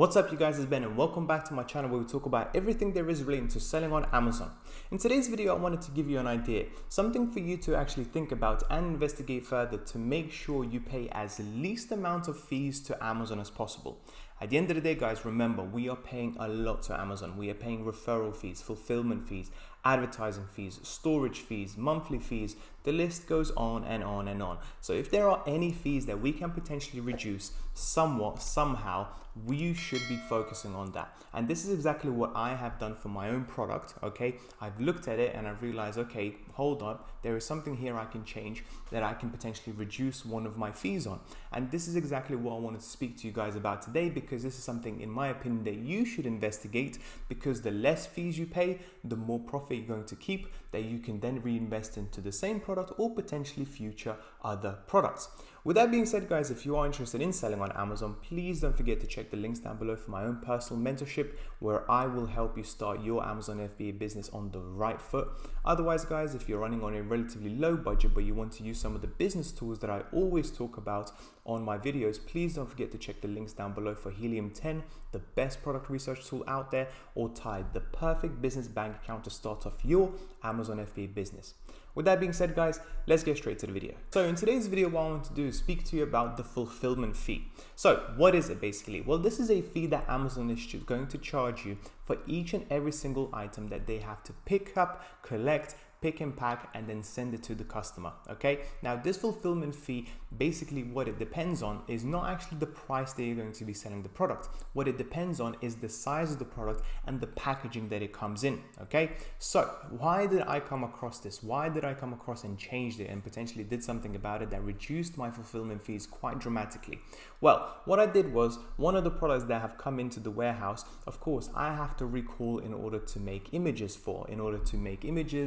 What's up you guys, it's Ben and welcome back to my channel where we talk about everything there is relating to selling on Amazon. In today's video I wanted to give you an idea, something for you to actually think about and investigate further to make sure you pay as least amount of fees to Amazon as possible. At the end of the day guys, remember we are paying a lot to Amazon. We are paying referral fees, fulfillment fees, advertising fees, storage fees, monthly fees, the list goes on and on and on. So if there are any fees that we can potentially reduce somewhat, somehow, we should be focusing on that. And this is exactly what I have done for my own product, okay? I've looked at it and I've realized, okay, hold on, there is something here I can change that I can potentially reduce one of my fees on. And this is exactly what I wanted to speak to you guys about today, because this is something, in my opinion, that you should investigate, because the less fees you pay, the more profit you're going to keep that you can then reinvest into the same product or potentially future other products. With that being said guys, if you are interested in selling on Amazon, please don't forget to check the links down below for my own personal mentorship, where I will help you start your Amazon FBA business on the right foot. Otherwise guys, if you're running on a relatively low budget but you want to use some of the business tools that I always talk about on my videos, please don't forget to check the links down below for Helium 10, the best product research tool out there, or Tide, the perfect business bank account to start off your Amazon FBA business. With that being said guys, let's get straight to the video. So in today's video, what I want to do is speak to you about the fulfillment fee. So what is it basically? Well, this is a fee that Amazon is going to charge you for each and every single item that they have to pick up, collect, pick and pack, and then send it to the customer. Okay, now this fulfillment fee, basically what it depends on is not actually the price that you're going to be selling the product. What it depends on is the size of the product and the packaging that it comes in. Okay, so why did I come across this? Why did I come across and changed it and potentially did something about it that reduced my fulfillment fees quite dramatically? Well, what I did was, one of the products that have come into the warehouse, of course I have to recall in order to make images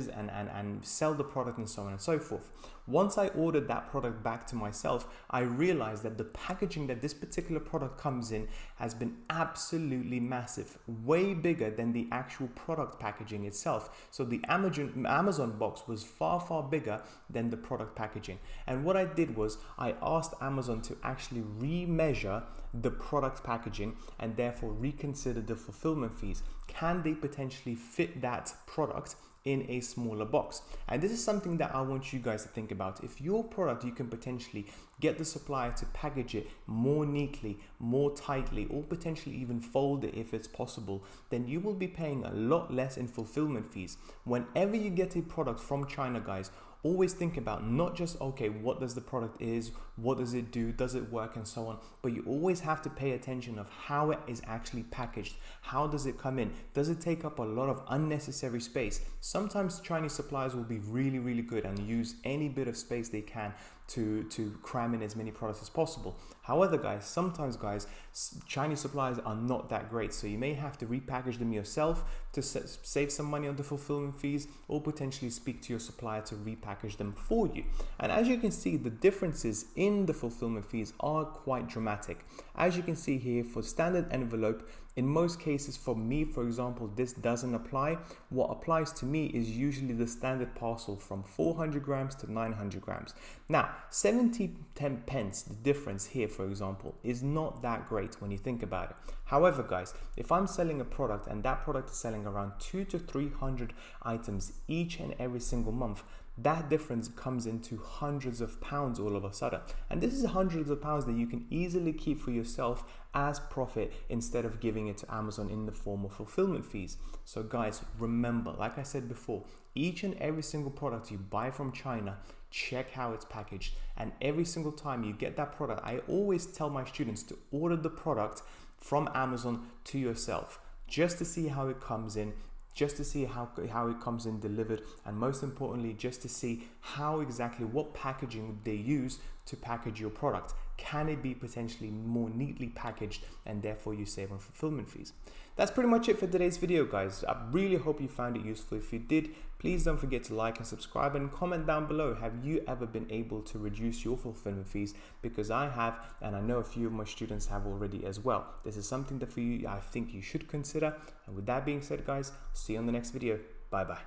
and sell the product and so on and so forth. Once I ordered that product back to myself, I realized that the packaging that this particular product comes in has been absolutely massive, way bigger than the actual product packaging itself. So the Amazon box was far bigger than the product packaging. And what I did was I asked Amazon to actually remeasure the product packaging and therefore reconsider the fulfillment fees. Can they potentially fit that product in a smaller box? And this is something that I want you guys to think about. If your product, you can potentially get the supplier to package it more neatly, more tightly, or potentially even fold it if it's possible, then you will be paying a lot less in fulfillment fees. Whenever you get a product from China guys, always think about not just, okay, what does the product is, what does it do, does it work, and so on, but you always have to pay attention of how it is actually packaged. How does it come in? Does it take up a lot of unnecessary space? Sometimes Chinese suppliers will be really good and use any bit of space they can to cram in as many products as possible. However guys, sometimes guys, Chinese suppliers are not that great, so you may have to repackage them yourself to save some money on the fulfillment fees, or potentially speak to your supplier to repackage them for you. And as you can see, the differences in the fulfillment fees are quite dramatic. As you can see here, for standard envelope, in most cases, for me, for example, this doesn't apply. What applies to me is usually the standard parcel from 400 grams to 900 grams. Now, 10 pence, the difference here, for example, is not that great when you think about it. However, guys, if I'm selling a product and that product is selling around 200 to 300 items each and every single month, that difference comes into hundreds of pounds all of a sudden. And this is hundreds of pounds that you can easily keep for yourself as profit instead of giving it to Amazon in the form of fulfillment fees. So guys, remember, like I said before, each and every single product you buy from China, check how it's packaged. And every single time you get that product, I always tell my students to order the product from Amazon to yourself, just to see how it comes in, just to see how it comes in delivered, and most importantly, just to see how exactly what packaging they use to package your product. Can it be potentially more neatly packaged, and therefore you save on fulfillment fees? That's pretty much it for today's video guys. I really hope you found it useful. If you did, please don't forget to like and subscribe and comment down below. Have you ever been able to reduce your fulfillment fees? Because I have, and I know a few of my students have already as well. This is something that for you, I think you should consider. And with that being said guys, see you on the next video. Bye bye.